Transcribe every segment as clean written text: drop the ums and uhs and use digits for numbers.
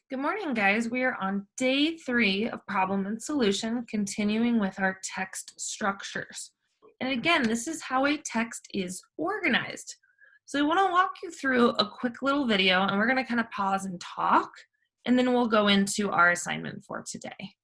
Good morning, guys. We are on day 3 of problem and solution, continuing with our text structures. And again, this is how a text is organized. So I want to walk you through a quick little video, and we're going to kind of pause and talk, and then we'll go into our assignment for today.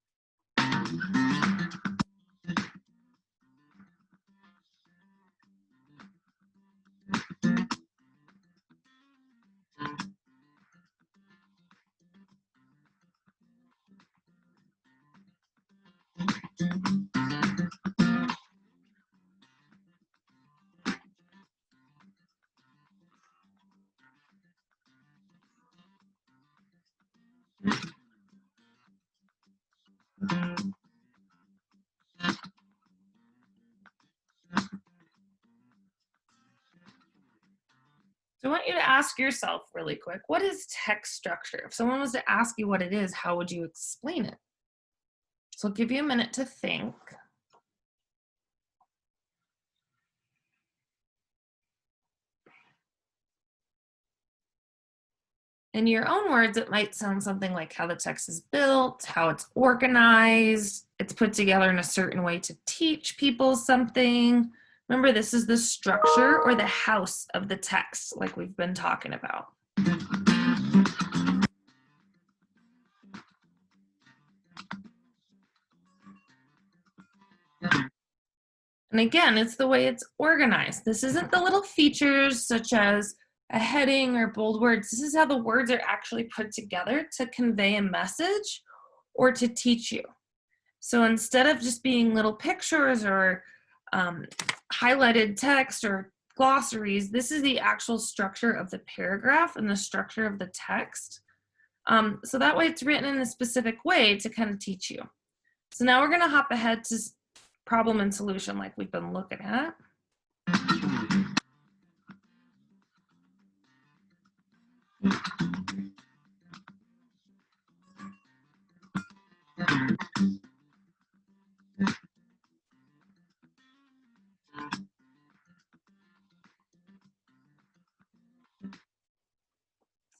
So I want you to ask yourself really quick, what is text structure? If someone was to ask you what it is, how would you explain it? So I'll give you a minute to think. In your own words, it might sound something like how the text is built, how it's organized, it's put together in a certain way to teach people something. Remember, this is the structure or the house of the text, like we've been talking about. And again, it's the way it's organized. This isn't the little features such as a heading or bold words. This is how the words are actually put together to convey a message or to teach you. So instead of just being little pictures or highlighted text or glossaries, this is the actual structure of the paragraph and the structure of the text. So that way it's written in a specific way to kind of teach you. So now we're going to hop ahead to problem and solution like we've been looking at.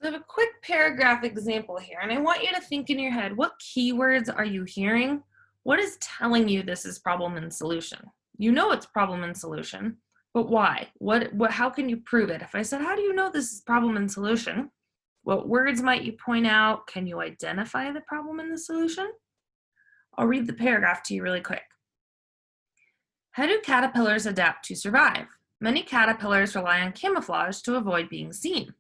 So I have a quick paragraph example here, and I want you to think in your head, what keywords are you hearing? What is telling you this is problem and solution? You know it's problem and solution, but why? How can you prove it? If I said, how do you know this is problem and solution? What words might you point out? Can you identify the problem and the solution? I'll read the paragraph to you really quick. How do caterpillars adapt to survive? Many caterpillars rely on camouflage to avoid being seen.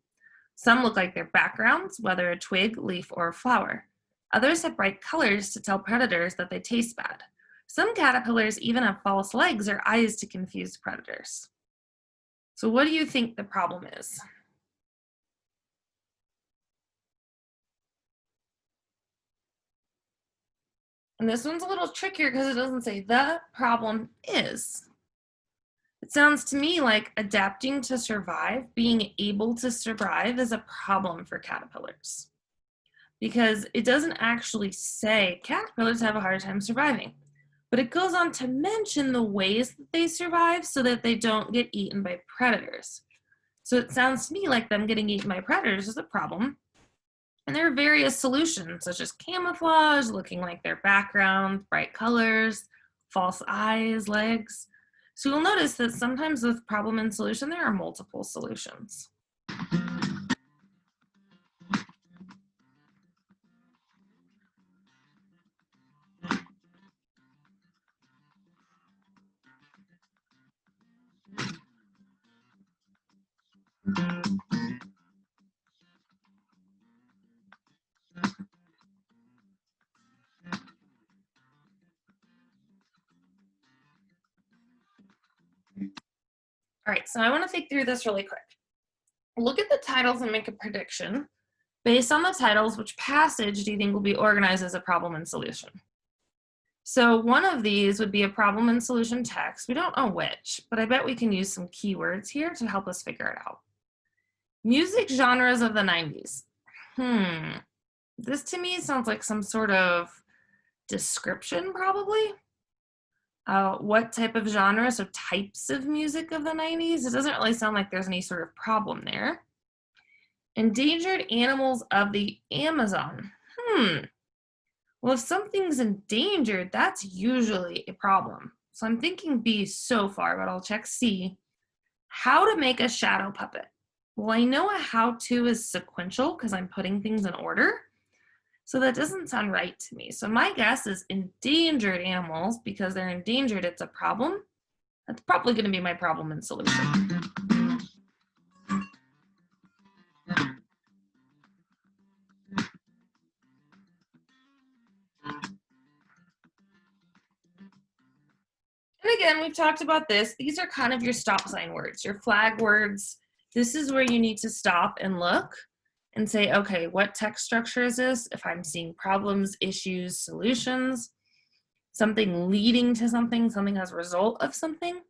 Some look like their backgrounds, whether a twig, leaf, or a flower. Others have bright colors to tell predators that they taste bad. Some caterpillars even have false legs or eyes to confuse predators. So what do you think the problem is? And this one's a little trickier because it doesn't say the problem is. It sounds to me like adapting to survive, being able to survive is a problem for caterpillars. Because it doesn't actually say caterpillars have a hard time surviving, but it goes on to mention the ways that they survive so that they don't get eaten by predators. So it sounds to me like them getting eaten by predators is a problem. And there are various solutions, such as camouflage, looking like their background, bright colors, false eyes, legs. So you'll notice that sometimes with problem and solution, there are multiple solutions. All right, so I want to think through this really quick. Look at the titles and make a prediction. Based on the titles, which passage do you think will be organized as a problem and solution? So one of these would be a problem and solution text. We don't know which, but I bet we can use some keywords here to help us figure it out. Music genres of the 90s. This to me sounds like some sort of description, probably. What type of genre, so types of music of the 90s? It doesn't really sound like there's any sort of problem there. Endangered animals of the Amazon. Well, if something's endangered, that's usually a problem. So I'm thinking B so far, but I'll check C. How to make a shadow puppet. Well, I know a how-to is sequential because I'm putting things in order. So that doesn't sound right to me. So my guess is endangered animals. Because they're endangered, it's a problem. That's probably going to be my problem and solution. And again, we've talked about this. These are kind of your stop sign words, your flag words. This is where you need to stop and look and say, okay, what text structure is this? If I'm seeing problems, issues, solutions, something leading to something, something as a result of something,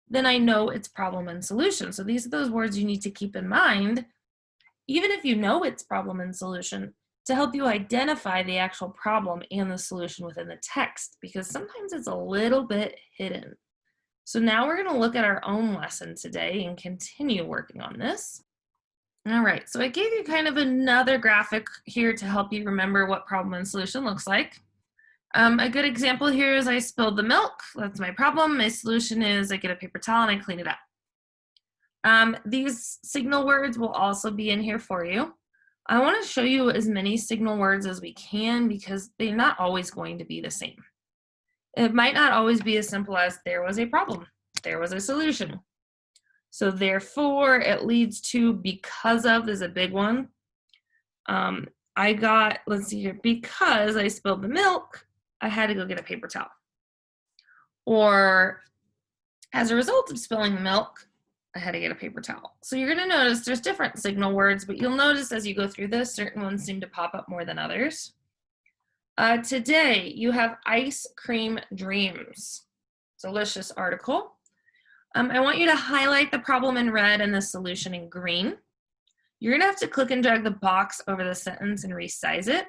then I know it's problem and solution. So these are those words you need to keep in mind, even if you know it's problem and solution, to help you identify the actual problem and the solution within the text, because sometimes it's a little bit hidden. So now we're going to look at our own lesson today and continue working on this. All right, so I gave you kind of another graphic here to help you remember what problem and solution looks like. A good example here is I spilled the milk. That's my problem. My solution is I get a paper towel and I clean it up. These signal words will also be in here for you. I want to show you as many signal words as we can because they're not always going to be the same. It might not always be as simple as there was a problem, there was a solution. So therefore, it leads to because of is a big one. Let's see here, because I spilled the milk, I had to go get a paper towel. Or as a result of spilling the milk, I had to get a paper towel. So you're going to notice there's different signal words, but you'll notice as you go through this, certain ones seem to pop up more than others. Today, you have ice cream dreams. Delicious article. I want you to highlight the problem in red and the solution in green. You're going to have to click and drag the box over the sentence and resize it.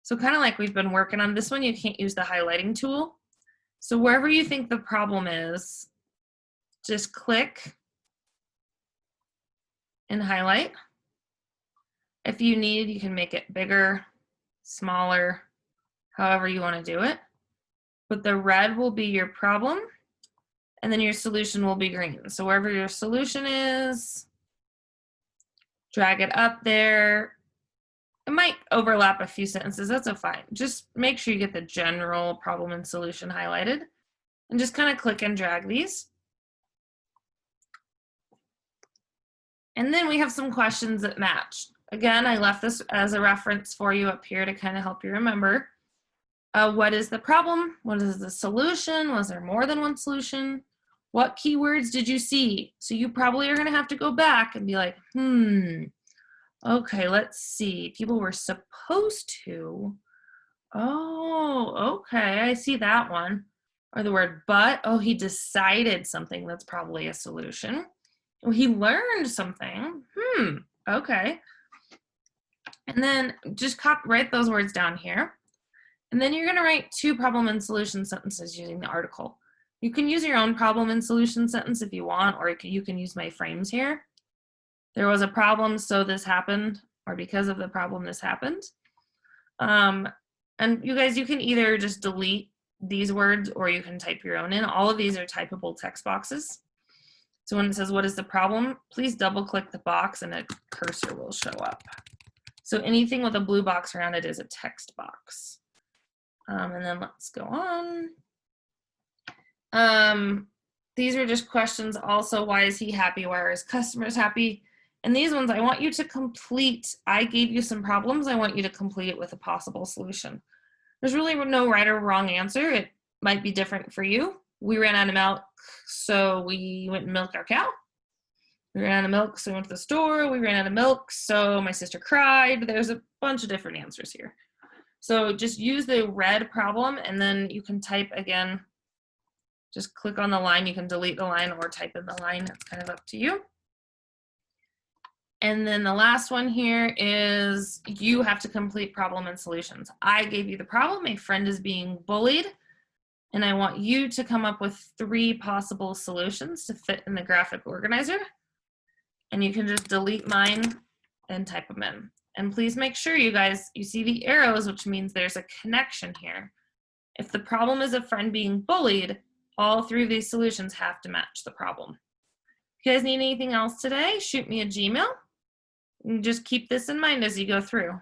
So kind of like we've been working on this one, you can't use the highlighting tool. So wherever you think the problem is, just click and highlight. If you need, you can make it bigger, smaller, however you want to do it. But the red will be your problem, and then your solution will be green. So wherever your solution is, drag it up there. It might overlap a few sentences, that's fine. Just make sure you get the general problem and solution highlighted, and just kind of click and drag these. And then we have some questions that match. Again, I left this as a reference for you up here to kind of help you remember. What is the problem? What is the solution? Was there more than one solution? What keywords did you see? So you probably are going to have to go back and be like, okay, let's see. People were supposed to. Oh, okay, I see that one. Or the word but. Oh, he decided something. That's probably a solution. Oh, he learned something. Okay. And then just write those words down here. And then you're going to write 2 problem and solution sentences using the article. You can use your own problem and solution sentence if you want, or you can use my frames here. There was a problem, so this happened, or because of the problem, this happened. And you guys, you can either just delete these words or you can type your own in. All of these are typable text boxes. So when it says, what is the problem? Please double click the box and a cursor will show up. So anything with a blue box around it is a text box. And then let's go on. These are just questions also. Why is he happy? Why are his customers happy? And these ones I want you to complete. I gave you some problems. I want you to complete it with a possible solution. There's really no right or wrong answer. It might be different for you. We ran out of milk, so we went and milked our cow. We ran out of milk, so we went to the store. We ran out of milk, so my sister cried. There's a bunch of different answers here. So just use the red problem, and then you can type again. Just click on the line. You can delete the line or type in the line. It's kind of up to you. And then the last one here is you have to complete problem and solutions. I gave you the problem. A friend is being bullied. And I want you to come up with 3 possible solutions to fit in the graphic organizer. And you can just delete mine and type them in. And please make sure you guys, you see the arrows, which means there's a connection here. If the problem is a friend being bullied, all three of these solutions have to match the problem. If you guys need anything else today, shoot me a Gmail. And just keep this in mind as you go through.